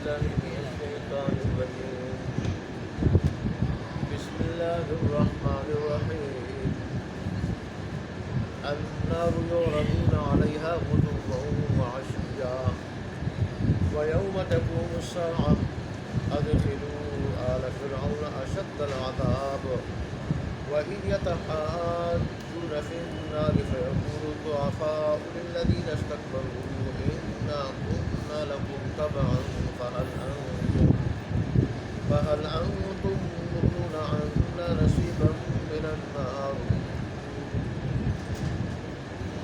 بالله من الشيطان الرجيم. بسم الله الرحمن الرحيم. النار يعرضون عليها غدوا وعشيا ويوم تقوم الساعة أدخلوا آل فرعون أشد العذاب وإذ يتحاجون في النار فيقول الضعفاء للذين استكبروا إنا كنا لكم تبعا فهل أنتم مغنون عنا نصيبا من النار.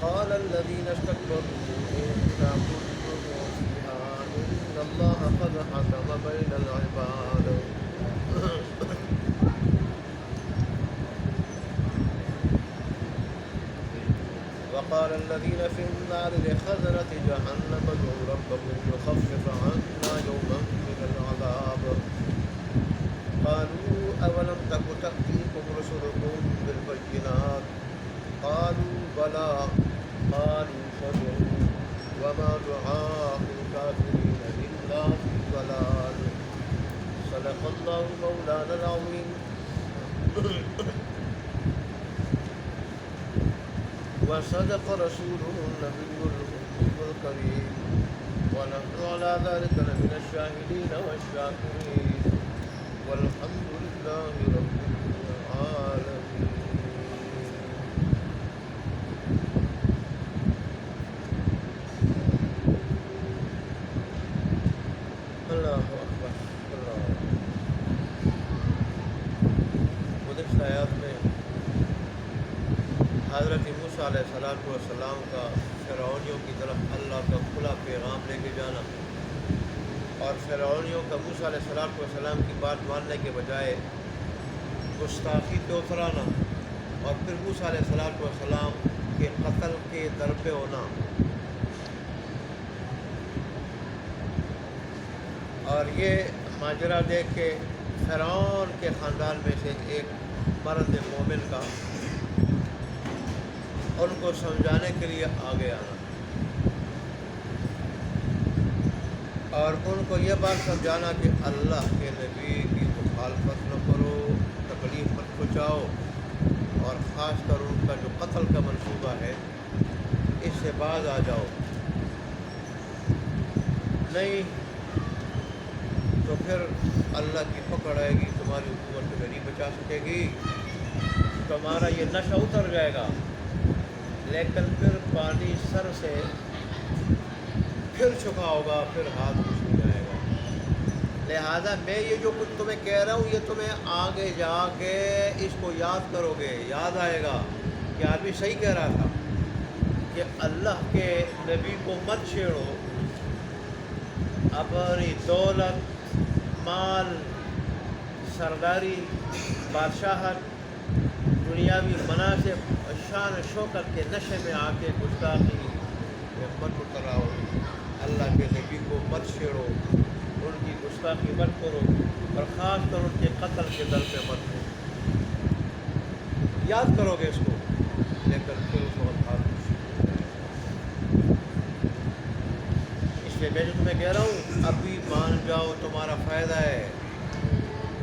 قال الذين استكبروا إنا كنا فيها إن الله قد حكم بين العباد. وقال الذين في النار لخزنة جهنم ادعوا ربكم يخفف عنا يوما من العذاب. قالوا أولم تك تأتيكم رسلكم بالبينات قالوا بلى قالوا فادعوا وما دعاء الكافرين إلا في ضلال. صدق الله مولانا العظيم. وصدق رسوله النبي الكريم ونحن على ذلك لمن الشاهدين والشاكرين والحمد لله رب العالمين. اللہ اکبر. اللہ گزشتہ آیات میں حضرت موسیٰ علیہ السلام کا فرعونیوں کی طرف اللہ کا کھلا پیغام لے کے جانا اور فرعونیوں کا موسیٰ علیہ السلام کی بات ماننے کے بجائے گستاخی پہ اترانا اور پھر موسیٰ علیہ السلام کے قتل کے در پہ ہونا. اور یہ ماجرا دیکھ کے فرعون کے خاندان میں سے ایک مرد مومن کا ان کو سمجھانے کے لیے آگے آنا اور ان کو یہ بات سمجھانا کہ اللہ کے نبی کی مخالفت نہ کرو، تکلیف مت پہنچاؤ اور خاص کر ان کا جو قتل کا منصوبہ ہے اس سے باز آ جاؤ، نہیں تو پھر اللہ کی پکڑ آئے گی، تمہاری حکومت تمہیں نہیں بچا سکے گی، تمہارا یہ نشہ اتر جائے گا لیکن پھر پانی سر سے پھر چکا ہوگا، پھر ہاتھ کچھ ہو جائے گا. لہذا میں یہ جو کچھ تمہیں کہہ رہا ہوں یہ تمہیں آگے جا کے اس کو یاد کرو گے، یاد آئے گا کہ آدمی صحیح کہہ رہا تھا کہ اللہ کے نبی کو مت چھیڑو، اپنی دولت، مال، سرداری، بادشاہت، دنیاوی مناصب، شان شوکت کے نشے میں آ کے گستاخی مت اتراؤ، اللہ کے نبی کو مت چھیڑو، ان کی گستاخی مت کرو اور خاص کر ان کے قتل کے در پہ مت ہو. یاد کرو گے اس کو لیکن پھر اس وقت ہاتھ اس لیے میں جو تمہیں کہہ رہا ہوں ابھی مان جاؤ، تمہارا فائدہ ہے،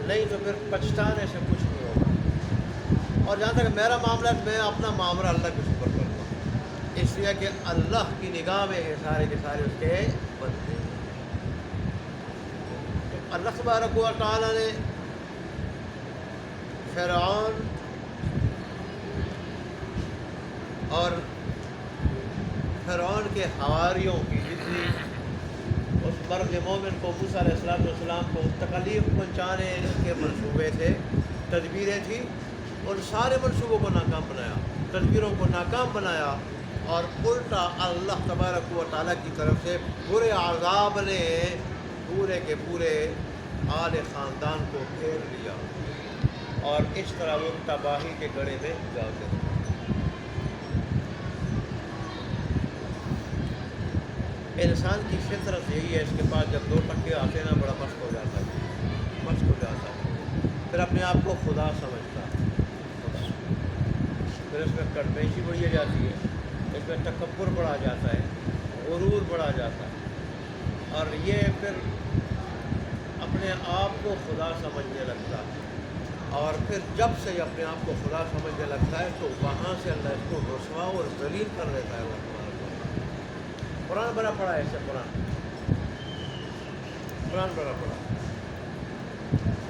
نہیں تو پھر پچھتانے سے کچھ نہیں ہوگا. اور جہاں تک میرا معاملہ ہے میں اپنا معاملہ اللہ کے سپرد کرتا ہوں، اس لیے کہ اللہ کی نگاہ میں یہ سارے کے سارے اس کے بندے ہیں. تو اللہ تبارک و تعالیٰ نے فرعون اور فرعون کے حواریوں کی جتنی اس مرد مومن کو موسیٰ علیہ السلام کو تکلیف پہنچانے کے منصوبے تھے، تدبیریں تھیں، ان سارے منصوبوں کو ناکام بنایا، تدبیروں کو ناکام بنایا اور الٹا اللہ تبارک و تعالیٰ کی طرف سے برے عذاب نے پورے کے پورے آل خاندان کو گھیر لیا اور اس طرح وہ تباہی کے گڑھے میں جا گئے. انسان کی فطرت یہی ہے، اس کے پاس جب 2 ٹکے آتے ہیں نا بڑا مشق ہو جاتا ہے، پھر اپنے آپ کو خدا سمجھتا ہے، پھر اس میں کڑپیشی بڑھی جاتی ہے، اس میں تکبر بڑھا جاتا ہے، غرور بڑھا جاتا ہے اور یہ پھر اپنے آپ کو خدا سمجھنے لگتا ہے، اور پھر جب سے یہ اپنے آپ کو خدا سمجھنے لگتا ہے تو وہاں سے اللہ اس کو رسوا اور ذلیل کر دیتا ہے اللہ تبارک۔ قرآن بڑا پڑا ہے، ایسے قرآن بڑا پڑا۔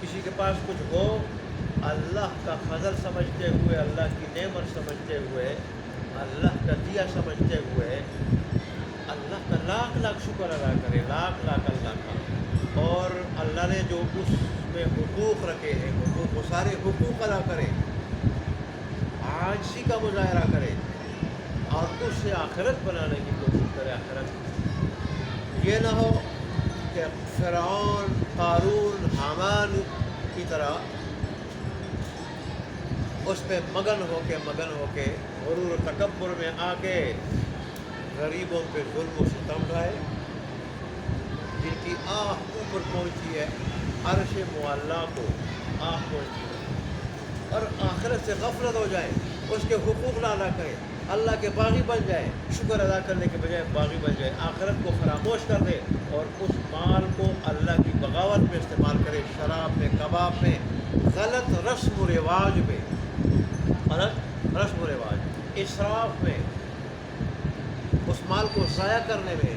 کسی کے پاس کچھ ہو، اللہ کا فضل سمجھتے ہوئے، اللہ کی نعمت سمجھتے ہوئے، اللہ کا دیا سمجھتے ہوئے اللہ کا لاکھ لاکھ شکر ادا کرے، لاکھ لاکھ اللہ کا، اور اللہ نے جو اس میں حقوق رکھے ہیں حقوق، وہ سارے حقوق ادا کرے، عاجزی کا مظاہرہ کرے، اور اس سے آخرت بنانے کی کوشش کرے۔ آخرت یہ نہ ہو کہ فرعون، قارون، حامان کی طرح اس پہ مگن ہو کے غرور و تکبر میں آ کے غریبوں پہ ظلم و ستم ڈھائے، جن کی آہ اوپر پہنچی ہے، عرش معلیٰ کو آہ پہنچی ہے، اور آخرت سے غفلت ہو جائے، اس کے حقوق نہ ادا کرے، اللہ کے باغی بن جائے، شکر ادا کرنے کے بجائے باغی بن جائے، آخرت کو فراموش کر دے اور اس مال کو اللہ کی بغاوت میں استعمال کرے، شراب میں، کباب میں، غلط رسم و رواج میں، غلط رسم و رواج، اسراف میں، اس مال کو ضائع کرنے میں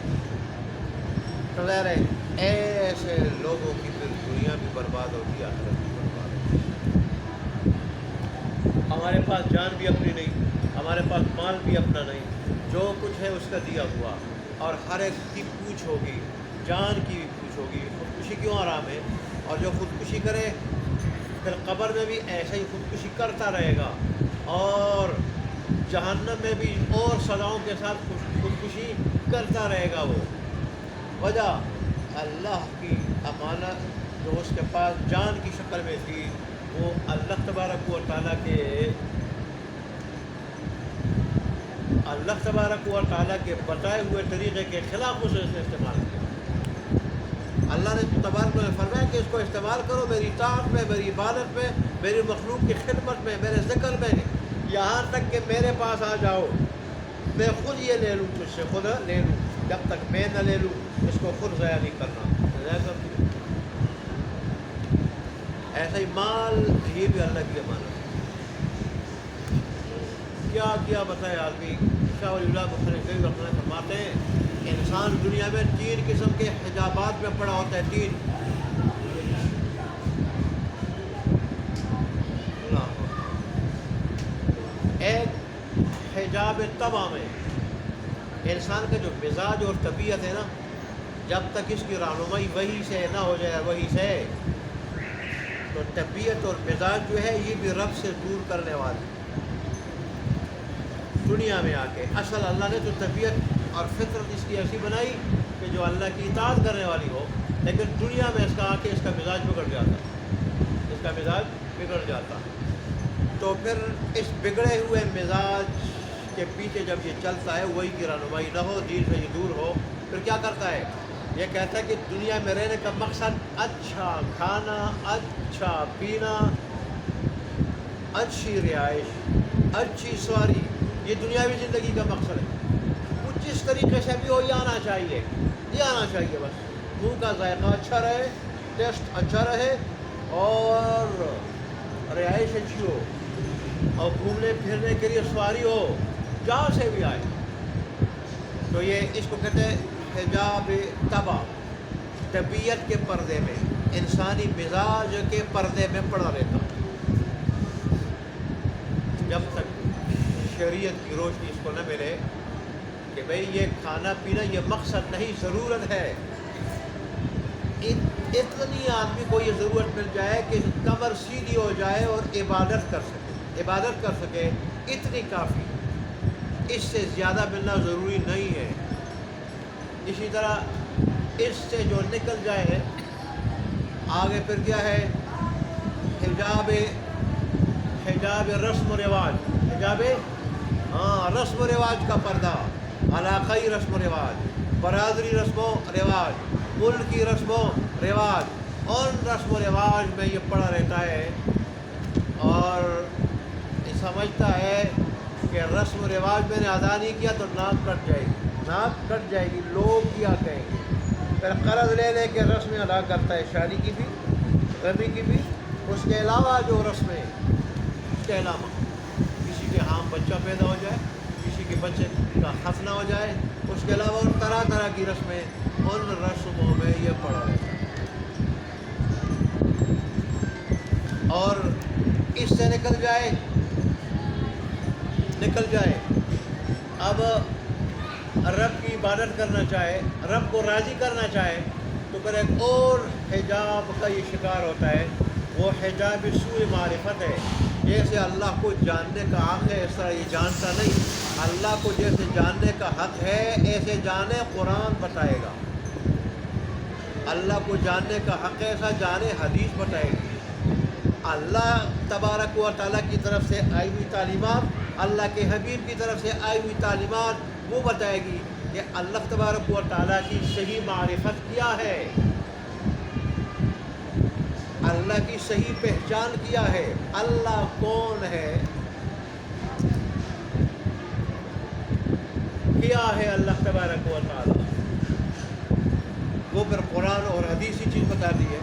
تو ظاہر ہے ایسے لوگوں کی پھر دنیا بھی برباد ہوتی ہے، آخرت بھی برباد ہوتی ہے۔ ہمارے پاس جان بھی اپنی نہیں، ہمارے پاس مال بھی اپنا نہیں، جو کچھ ہے اس کا دیا ہوا، اور ہر ایک کی پوچھ ہوگی، جان کی بھی پوچھ ہوگی۔ خودکشی کیوں حرام ہے؟ اور جو خودکشی کرے پھر قبر میں بھی ایسے ہی خودکشی کرتا رہے گا، اور جہنم میں بھی اور سزاؤں کے ساتھ خودکشی کرتا رہے گا۔ وہ وجہ اللہ کی امانت جو اس کے پاس جان کی شکل میں تھی، وہ اللہ تبارک و تعالیٰ کے بتائے ہوئے طریقے کے خلاف اسے استعمال کیا۔ اللہ نے تبارک و تعالیٰ نے فرمایا کہ اس کو استعمال کرو میری اطاعت میں، میری عبادت میں، میری مخلوق کی خدمت میں، میرے ذکر میں، یہاں تک کہ میرے پاس آ جاؤ، میں خود یہ لے لوں، تجھ سے خود لے لوں، جب تک میں نہ لے لوں اس کو خود ضائع نہیں کرنا، ضائع کر دوں۔ ایسا ہی مال، یہ بھی اللہ کی امانت ہے۔ کیا کیا بتائے آدمی۔ شاہ ولی اللہ مختلف کئی وقت فرماتے ہیں انسان دنیا میں 3 قسم کے حجابات میں پڑا ہوتا ہے، 3۔ ایک حجاب طبع میں، انسان کا جو مزاج اور طبیعت ہے نا، جب تک اس کی رہنمائی وحی سے نہ ہو جائے، وحی سے، تو طبیعت اور مزاج جو ہے یہ بھی رب سے دور کرنے والی دنیا میں آ کے۔ اصل اللہ نے تو طبیعت اور فطرت اس کی ایسی بنائی کہ جو اللہ کی اطاعت کرنے والی ہو، لیکن دنیا میں اس کا آ کے اس کا مزاج بگڑ جاتا، تو پھر اس بگڑے ہوئے مزاج کے پیچھے جب یہ چلتا ہے، وہی کی رہنمائی نہ ہو، دین سے یہ دور ہو، پھر کیا کرتا ہے؟ یہ کہتا ہے کہ دنیا میں رہنے کا مقصد اچھا کھانا، اچھا پینا، اچھی رہائش، اچھی سواری، یہ دنیاوی زندگی کا مقصد ہے۔ وہ جس طریقے سے بھی ہو یہ آنا چاہیے بس، منہ کا ذائقہ اچھا رہے، ٹیسٹ اچھا رہے، اور رہائش اچھی ہو، اور گھومنے پھرنے کے لیے سواری ہو، جہاں سے بھی آئے۔ تو یہ اس کو کہتے ہیں حجاب طبع، طبیعت کے پردے میں، انسانی مزاج کے پردے میں پڑا رہتا، جب تک شریعت کی روشنی اس کو نہ ملے کہ بھئی یہ کھانا پینا یہ مقصد نہیں، ضرورت ہے۔ اتنی آدمی کو یہ ضرورت مل جائے کہ کمر سیدھی ہو جائے اور عبادت کر سکے، اتنی کافی، اس سے زیادہ ملنا ضروری نہیں ہے۔ اسی طرح اس سے جو نکل جائے آگے پھر کیا ہے؟ حجاب رسم و رواج، رسم و رواج کا پردہ، علاقائی رسم و رواج، برادری رسم و رواج، ملکی رسم و رواج، ان رسم و رواج میں یہ پڑا رہتا ہے، اور یہ سمجھتا ہے کہ رسم و رواج میں نے ادا نہیں کیا تو ناک کٹ جائے گی، لوگ کیا کہیں گے، پھر قرض لے لے کے رسمیں ادا کرتا ہے، شادی کی بھی، غمی کی بھی، اس کے علاوہ جو رسمیں، اس کے علاوہ کسی کے ہاں بچہ پیدا ہو جائے، کسی کے بچے کا ختنہ ہو جائے، اس کے علاوہ اور طرح طرح کی رسمیں، ان رسموں میں یہ پڑا رہتا ہے۔ اور اس سے نکل جائے، اب رب کی عبادت کرنا چاہے، رب کو راضی کرنا چاہے، تو پھر ایک اور حجاب کا یہ شکار ہوتا ہے، وہ حجاب سوء معرفت ہے۔ جیسے اللہ کو جاننے کا حق ہے، اس طرح یہ جانتا نہیں۔ اللہ کو جیسے جاننے کا حق ہے ایسے جانے، قرآن بتائے گا۔ اللہ کو جاننے کا حق ایسا جانے، حدیث بتائے گی۔ اللہ تبارک و تعالیٰ کی طرف سے آئی ہوئی تعلیمات، اللہ کے حبیب کی طرف سے آئی ہوئی تعلیمات وہ بتائے گی کہ اللہ تبارک و تعالیٰ کی صحیح معرفت کیا ہے، اللہ کی صحیح پہچان کیا ہے، اللہ کون ہے، کیا ہے اللہ تبارک و تعالیٰ، وہ پھر قرآن اور حدیث ہی چیز بتا دی ہے۔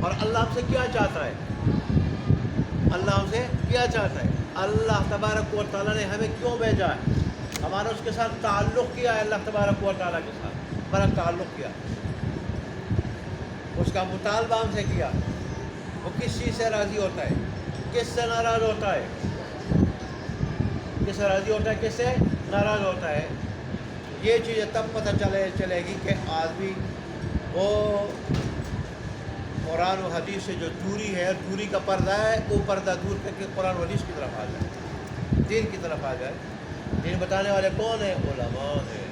اور اللہ ہم سے کیا چاہتا ہے، اللہ ہم سے کیا چاہتا ہے، اللہ تبارک و تعالیٰ نے ہمیں کیوں بھیجا ہے، ہمارا اس کے ساتھ تعلق کیا ہے، اللہ تبارک و تعالیٰ کے ساتھ ہمارا تعلق کیا، اس کا مطالبہ ہم سے کیا، وہ کس چیز سے راضی ہوتا ہے، کس سے ناراض ہوتا ہے، کس سے راضی ہوتا ہے، کس سے ناراض ہوتا ہے۔ یہ چیزیں تب پتہ چلے گی کہ آدمی وہ قرآن و حدیث سے جو دوری ہے، دوری کا پردہ ہے، وہ پردہ دور کر کے قرآن و حدیث کی طرف آ جائے، دین کی طرف آ جائے۔ دین بتانے والے کون ہیں؟ علماء ہیں۔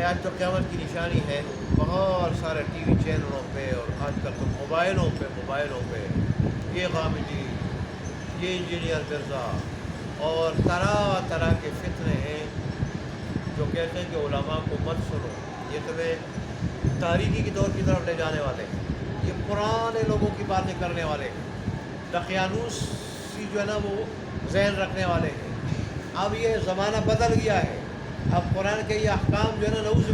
آج تو قیامت کی نشانی ہے، بہت سارے ٹی وی چینلوں پہ اور آج کل تو موبائلوں پہ یہ غامدی، یہ انجینئر مرزا اور طرح طرح کے فتنے ہیں جو کہتے ہیں کہ علماء کو مت سنو، یہ تمہیں تاریکی کی دور کی طرف لے جانے والے، یہ پرانے لوگوں کی باتیں کرنے والے، دقیانوس سی جو ہے نا وہ ذہن رکھنے والے ہیں۔ اب یہ زمانہ بدل گیا ہے، اب قرآن کے یہ احکام جو ہے نا نعوذ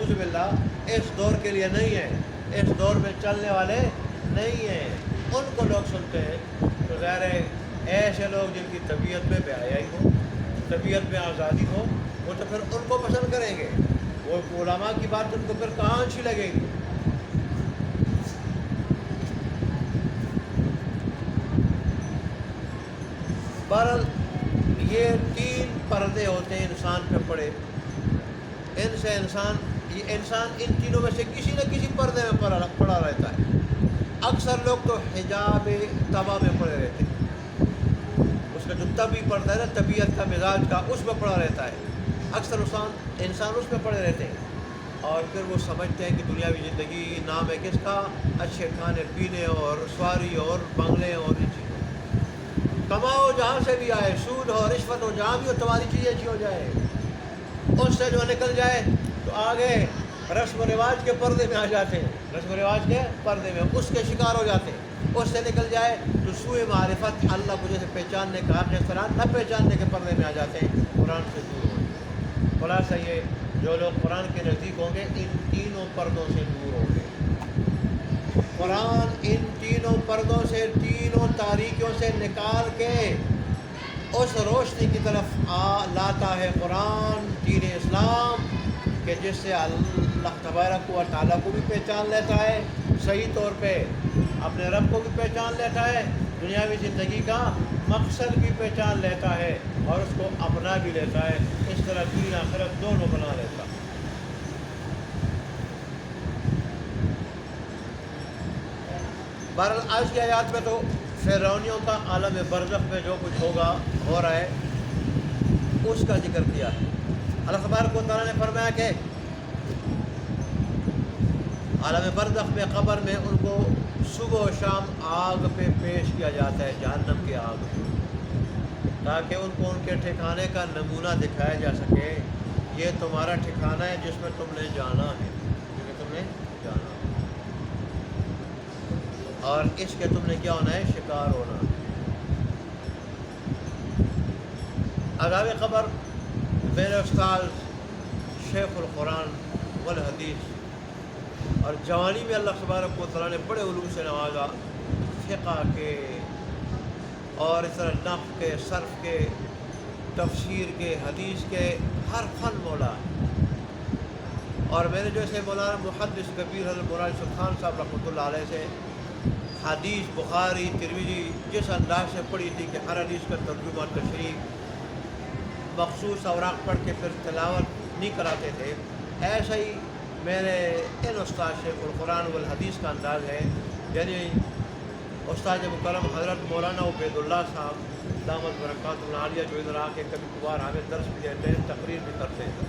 باللہ اس دور کے لیے نہیں ہے، اس دور میں چلنے والے نہیں ہیں۔ ان کو لوگ سنتے ہیں تو ظاہر ہے ایسے لوگ جن کی طبیعت میں بے حیائی ہو، طبیعت میں آزادی ہو، وہ تو پھر ان کو پسند کریں گے، وہ علماء کی بات ان کو پھر کہاں اچھی لگے گی۔ بہرحال یہ 3 پردے ہوتے ہیں انسان پہ پڑے، ان سے انسان ان تینوں میں سے کسی نہ کسی پردے میں پڑا رہتا ہے۔ اکثر لوگ تو حجاب طبع میں پڑے رہتے ہیں، اس کا جو طبعی پردہ ہے نا، طبیعت کا، مزاج کا، اس میں پڑا رہتا ہے۔ اکثر انسان اس میں پڑے رہتے ہیں اور پھر وہ سمجھتے ہیں کہ دنیاوی زندگی نام ہے کس کا، اچھے کھانے پینے اور سواری اور بنگلے اور ان چیزوں، کماؤ جہاں سے بھی آئے، سود ہو، رشوت ہو، جہاں بھی ہو تمہاری چیزیں اچھی ہو جائے، اس سے جو نکل جائے تو آگے رسم و رواج کے پردے میں آ جاتے ہیں، رسم و رواج کے پردے میں اس کے شکار ہو جاتے ہیں، اس سے نکل جائے تو سوء معرفت، اللہ کو جیسے پہچاننے کا حق، اس طرح نہ پہچاننے کے پردے میں آ جاتے ہیں، قرآن سے دور ہو جاتے ہیں۔ خلاصہ یہ جو لوگ قرآن کے نزدیک ہوں گے ان تینوں پردوں سے دور ہوں گے۔ قرآن ان تینوں پردوں سے، تینوں تاریکیوں سے نکال کے اس روشنی کی طرف لاتا ہے قرآن، دین اسلام، کہ جس سے اللہ تبارک و تعالیٰ کو بھی پہچان لیتا ہے، صحیح طور پہ اپنے رب کو بھی پہچان لیتا ہے، دنیاوی زندگی کا مقصد بھی پہچان لیتا ہے اور اس کو اپنا بھی لیتا ہے، اس طرح دین آخرت دونوں بنا لیتا ہے۔ بہرحال آج کی آیات میں تو فرعونیوں کا عالم برزخ میں جو کچھ ہو رہا ہے اس کا ذکر کیا ہے۔ اللہ تبارک و تعالیٰ نے فرمایا کہ عالم برزخ میں، قبر میں ان کو صبح و شام آگ پہ پیش کیا جاتا ہے، جہنم کی آگ، تاکہ ان کو ان کے ٹھکانے کا نمونہ دکھایا جا سکے، یہ تمہارا ٹھکانہ ہے جس میں تم نے جانا ہے، اور اس کے تم نے کیا ہونا ہے، شکار ہونا ہے۔ عذاب قبر میرے استاد شیخ القرآن والحدیث، اور جوانی میں اللہ تبارک و تعالیٰ نے بڑے علوم سے نوازا، فقہ کے اور اس طرح نحو کے، صرف کے، تفسیر کے، حدیث کے، ہر فن مولا ہے۔ اور میں نے جیسے مولانا محدث کبیر حضرت مولانا یوسف خان صاحب رحمۃ اللہ علیہ سے حدیث بخاری ترمذی جس انداز سے پڑھی تھی کہ ہر حدیث کا ترجمہ تشریح مخصوص اوراق پڑھ کے پھر تلاوت نہیں کراتے تھے، ایسا ہی میرے ان استاد شیخ القرآن والحدیث کا انداز ہے۔ یعنی استاد مکرم حضرت مولانا عبید اللہ صاحب دامت برکاتہ العالیہ جو ادھر آ کے کبھی کبھار ہمیں درس بھی دیتے ہیں، تقریر بھی کرتے ہیں،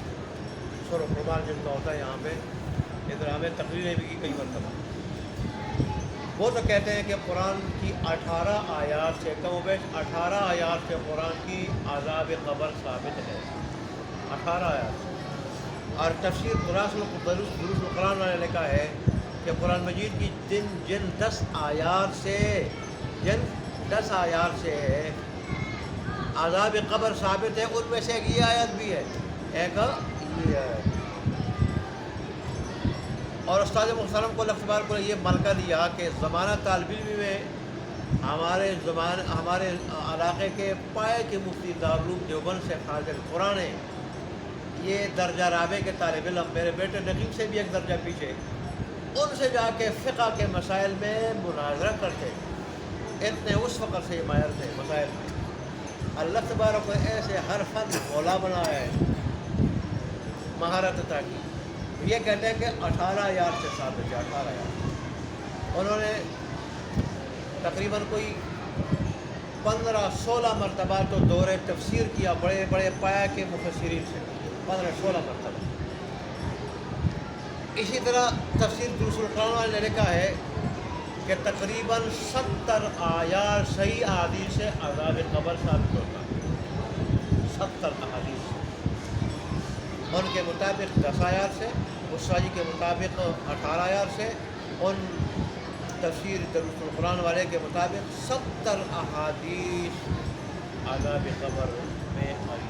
سر و قربان جن کا ہوتا ہے یہاں پہ ادھر ہمیں تقریریں بھی کی کئی مرتبہ۔ وہ تو کہتے ہیں کہ قرآن کی 18 آیات سے کم و بیش 18 آیات سے قرآن کی عذاب قبر ثابت ہے، 18 آیات سے۔ اور تفسیر دروس القرآن والے نے لکھا ہے کہ قرآن مجید کی جن 10 آیات سے عذاب قبر ثابت ہے، ان میں سے ایک یہ آیت بھی ہے، ایک یہ ہے۔ اور استاد محترم کو اللہ تبارک کو یہ ملکہ دیا کہ زمانہ طالب علم میں ہمارے علاقے کے پائے کے مفتی دارالعلوم دیوبند سے خارج قرآن ہے، یہ درجہ رابع کے طالب علم، میرے بیٹے نقیب سے بھی ایک درجہ پیچھے، ان سے جا کے فقہ کے مسائل میں مناظرہ کرتے، اتنے اس وقت سے ماہر تھے مسائل میں۔ اللہ تبارک کو ایسے ہر فن مولا بنایا ہے، مہارت عطا کی۔ یہ کہتے ہیں کہ 18 آیات سے ثابت ہے، 18 آیات۔ انہوں نے تقریباً کوئی 15-16 مرتبہ تو دور تفسیر کیا، بڑے بڑے پایا کے مفسرین سے، 15-16 مرتبہ۔ اسی طرح تفسیر دروس القرآن والے نے لکھا ہے کہ تقریباً 70 آیات صحیح احادیث سے عذاب قبر ثابت ہوتا ہے، 70 احادیث ان کے مطابق 10 آیات سے، غصاجی کے مطابق 18 آیات سے، ان تفسیر دروس القرآن والے کے مطابق 70 احادیث عذاب قبر میں آئی،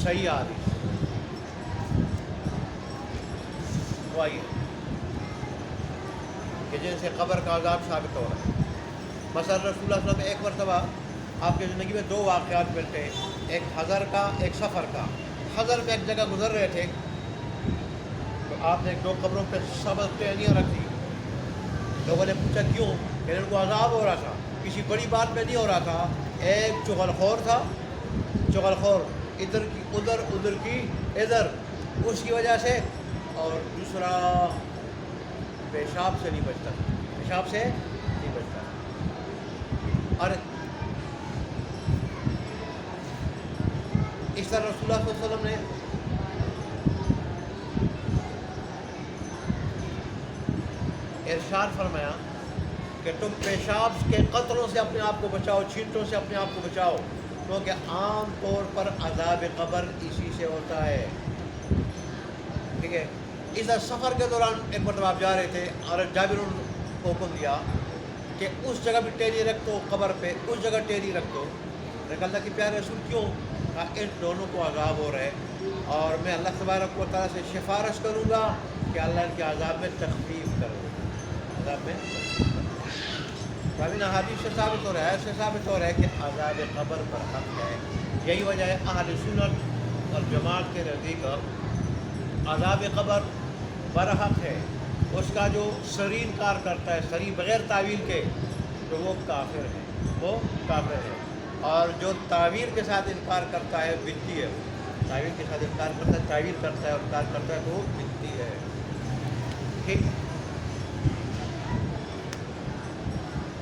صحیح احادیث وہ آئی کہ جن سے قبر کا عذاب ثابت ہو رہا ہے۔ مثلا رسول اللہ صلی اللہ علیہ وسلم ایک مرتبہ آپ کی زندگی میں 2 واقعات ملتے ہیں، ایک حضر کا، ایک سفر کا۔ حضر میں ایک جگہ گزر رہے تھے تو آپ نے 2 قبروں پہ سبز ٹہنیاں رکھ دی۔ لوگوں نے پوچھا کیوں؟ کہ ان کو عذاب ہو رہا تھا، کسی بڑی بات میں نہیں ہو رہا تھا۔ ایک چغل خور تھا، چغل خور ادھر کی ادھر، ادھر کی ادھر، اس کی وجہ سے، اور دوسرا پیشاب سے نہیں بچتا، پیشاب سے نہیں بچتا۔ اور اس طرح رسول اللہ صلی اللہ علیہ وسلم نے ارشاد فرمایا کہ تم پیشاب کے قطروں سے اپنے آپ کو بچاؤ، چھینٹوں سے اپنے آپ کو بچاؤ، کیونکہ عام طور پر عذاب قبر اسی سے ہوتا ہے۔ ٹھیک ہے، اس سفر کے دوران ایک مرتبہ آپ جا رہے تھے اور جابر کو حکم دیا کہ اس جگہ بھی ٹیلی رکھ دو، قبر پہ اس جگہ ٹیلی رکھ دو۔ اللہ کی پیارے رسول کیوں؟ کہا ان دونوں کو عذاب ہو رہا ہے اور میں اللہ تبارک و تعالیٰ سے سفارش کروں گا کہ اللہ ان کے عذاب میں تخفیف کرو، عذاب میں حدیث سے ثابت ہو رہا ہے، ایسے ثابت ہو رہا ہے کہ عذاب قبر پر حق ہے۔ یہی وجہ ہے اہل سنت اور جماعت کے نزدیک عذاب قبر برحق ہے۔ اس کا جو سری انکار کرتا ہے، سری بغیر تعویل کے، تو وہ کافر ہے، وہ کافر ہے۔ اور جو تعویل کے ساتھ انکار کرتا ہے بدعتی ہے، تعویل کے ساتھ انکار کرتا ہے، تعویل کرتا ہے اور انکار کرتا ہے تو وہ بدعتی ہے۔ ٹھیک،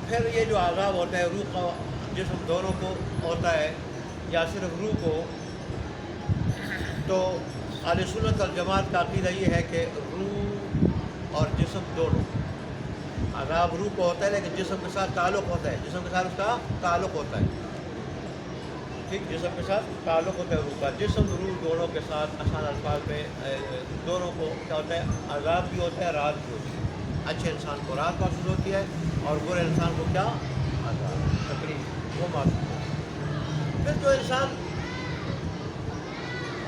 پھر یہ جو عذاب ہوتا ہے روح کا جسم دونوں کو ہوتا ہے یا صرف روح کو، تو اہل سنت والجماعت کا عقیدہ یہ ہے کہ روح اور جسم دونوں، عذاب روح کو ہوتا ہے لیکن جسم کے ساتھ تعلق ہوتا ہے، جسم کے ساتھ اس کا تعلق ہوتا ہے۔ ٹھیک، جسم کے ساتھ تعلق ہوتا ہے روح کا، جسم روح دونوں کے ساتھ آسان الفاظ میں دونوں کو کیا ہوتا ہے، عذاب بھی ہوتا ہے، رات بھی ہوتی ہے۔ اچھے انسان کو رات محسوس ہوتی ہے اور برے انسان کو کیا، عذاب، تکلیف وہ محسوس ہوتی ہے۔ پھر جو انسان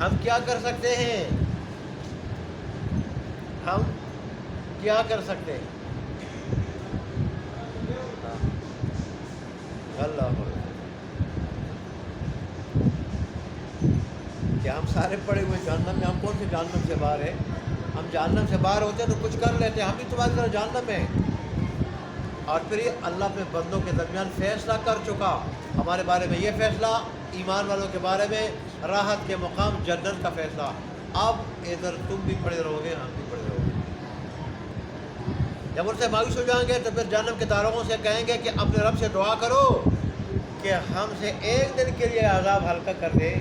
ہم کیا کر سکتے ہیں؟ ہم کیا کر سکتے ہیں؟ اللہ کیا ہم سارے پڑے ہوئے جہنم میں؟ ہم کون سے جہنم سے باہر ہیں؟ ہم جہنم سے باہر ہوتے تو کچھ کر لیتے، ہم بھی تمہاری طرح جہنم میں۔ اور پھر یہ اللہ اپنے بندوں کے درمیان فیصلہ کر چکا، ہمارے بارے میں یہ فیصلہ، ایمان والوں کے بارے میں راحت کے مقام جنت کا فیصلہ۔ اب ادھر تم بھی پڑے رہو گے، ہم بھی پڑے رہو گے۔ جب ان سے مایوس ہو جائیں گے تو پھر جہنم کے داروغوں سے کہیں گے کہ اپنے رب سے دعا کرو کہ ہم سے ایک دن کے لیے عذاب ہلکا کر دے،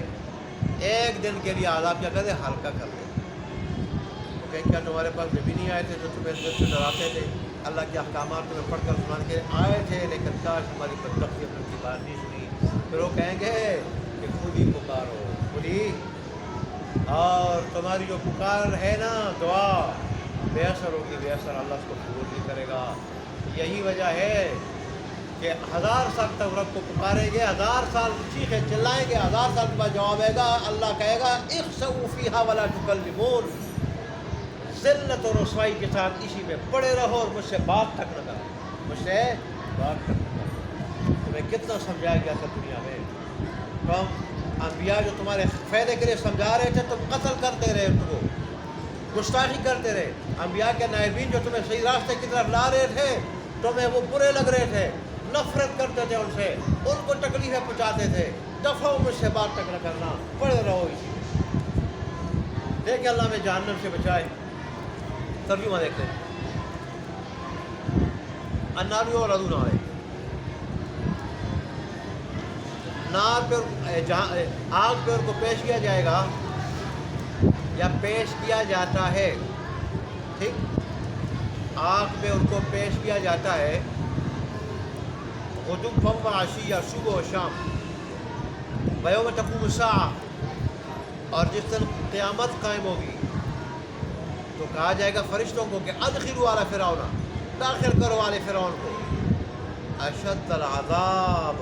ایک دن کے لیے عذاب کیا کر دے؟ ہلکا کر دے۔ تو کہیں کیا تمہارے پاس نبی نہیں آئے تھے جو تمہیں اس دن سے ڈراتے تھے؟ اللہ کے احکامات تمہیں پڑھ کر سنانے کے آئے تھے، لیکن کاش ہماری بدبختی اپنے کی بات نہیں سنی۔ پھر وہ کہیں گے کہ خود ہی پکارو، خود ہی، اور تمہاری جو پکار ہے نا دعا بے اثر ہوگی، بے اثر، اللہ اس کو قبول نہیں کرے گا۔ یہی وجہ ہے کہ 1000 سال تک رب کو پکاریں گے، 1000 سال چیخیں چلائیں گے، 1000 سال کے بعد جواب آئے گا، اللہ کہے گا اخسؤوا فیہا ولا تکلمون، ذلت اور رسوائی کے ساتھ اسی میں پڑے رہو اور مجھ سے بات تک نہ کرو، مجھ سے بات تک نہ کرو۔ تمہیں کتنا سمجھایا گیا تھا دنیا میں، تم انبیاء جو تمہارے فائدے کے لیے سمجھا رہے تھے تم قتل کرتے رہے، ان کو گستاخی کرتے رہے۔ انبیاء کے نائبین جو تمہیں صحیح راستے کی طرف لا رہے تھے تمہیں وہ برے لگ رہے تھے، نفرت کرتے تھے ان سے، ان کو تکلیفیں پہنچاتے تھے، دفعہ مجھ سے بات تک نہ کرنا، پڑے رہو اسی میں۔ دیکھیں اللہ میں جہنم سے بچائے۔ ترجمہ دیکھتے ہیں، النار یعرضون علیہ، نار پہ آگ پہ ان کو پیش کیا جائے گا یا پیش کیا جاتا ہے، ٹھیک، آگ پہ ان کو پیش کیا جاتا ہے، غدوا وعشیا، صبح و شام، ویوم تقوم الساعہ، اور جس دن قیامت قائم ہوگی تو کہا جائے گا فرشتوں کو کہ ادخلوا آل فرعون، داخل کرو آل فرعون کو، اشد العذاب،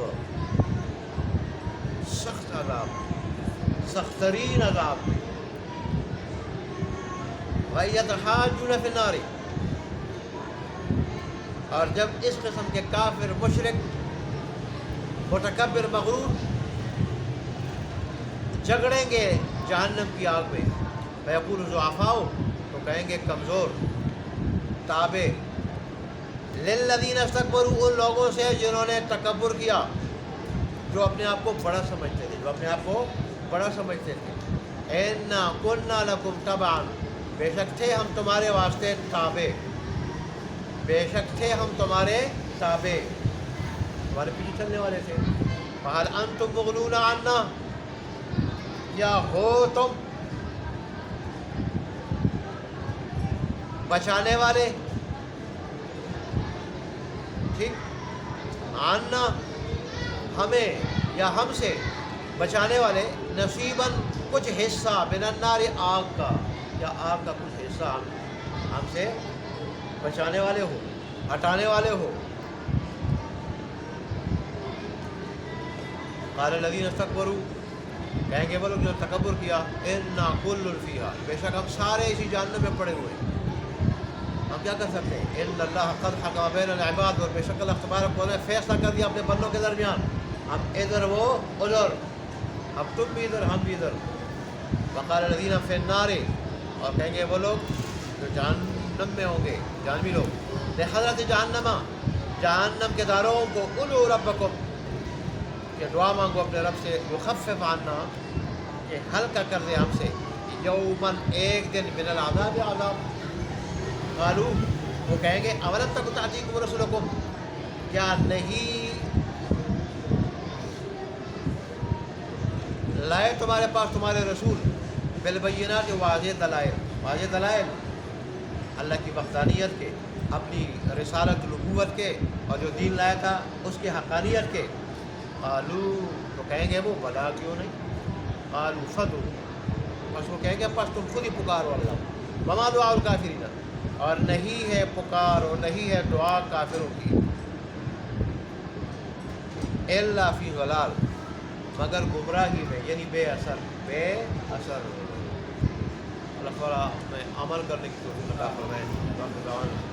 سخت عذاب، سخت ترین عذاب، وَيَتَحَاجُّونَ فِي النَّارِ، اور جب اس قسم کے کافر، مشرک، متکبر، مغرور جھگڑیں گے جہنم کی آگ میں، فَيَقُولُ الضُّعَفَاءُ، تو کہیں گے کمزور، تابع، لِلَّذِينَ اسْتَكْبَرُوا، ان لوگوں سے جنہوں نے تکبر کیا، جو اپنے آپ کو بڑا سمجھتے تھے، جو اپنے آپ کو بڑا سمجھتے تھے، اِنَّا كُنَّا لَكُمْ تَبَعًا، بے شک تھے ہم تمہارے واسطے تابع، بے شک تھے ہم تمہارے تابع، تمہارے پیچھے چلنے والے تھے۔ فَهَلْ أَنْتُمْ مُغْنُونَ عَنَّا، کیا ہو تم بچانے والے، ٹھیک، عنا ہمیں یا ہم سے بچانے والے، نصیباً کچھ حصہ، من النار آگ کا، یا آگ کا کچھ حصہ ہم سے بچانے والے ہو، ہٹانے والے ہو۔ قال الذین استکبروا، کہیں گے وہ لوگ جو تکبر کیا، انا کل فیہا، بے شک ہم سارے اسی جہنم میں پڑے ہوئے ہیں، ہم کیا کر سکتے ہیں؟ ان اللہ قد حکم بین العباد، اور بے شک اللہ تبارک و تعالیٰ نے فیصلہ کر دیا اپنے بندوں کے درمیان، ہم ادھر وہ ادھر، اب تم بھی ادھر ہم بھی ادھر۔ وقال الذین فی النار، اور کہیں گے وہ لوگ جو جہنم میں ہوں گے، جہنمی لوگ، لحضرت جہنما، جہنم کے داروں کو، ادعوا ربکم، کہ دعا مانگو اپنے رب سے، یخفف عنا، کہ ہلکا کر دے ہم سے، یومن، ایک دن، من العذاب، عذاب۔ قالو، وہ کہیں گے اولم تک تأتیکم رسلکم، کیا نہیں لائے تمہارے پاس تمہارے رسول، بالبینات، واضح دلائل، واضح دلائل اللہ کی وحدانیت کے، اپنی رسالت، نبوت کے، اور جو دین لایا تھا اس کی حقانیت کے۔ قالو، تو کہیں گے وہ بلا، کیوں نہیں؟ قالو فدعوا، بس وہ کہیں گے بس تم خود ہی پکارو اللہ، وما دعاء الکافرین، اور نہیں ہے پکار اور نہیں ہے دعا کافروں کی، الا فی ضلال، مگر گمراہی میں، یعنی بے اثر، بے بے اثر. اللہ تعالیٰ میں عمل کرنے کی توفیق عطا فرمائے.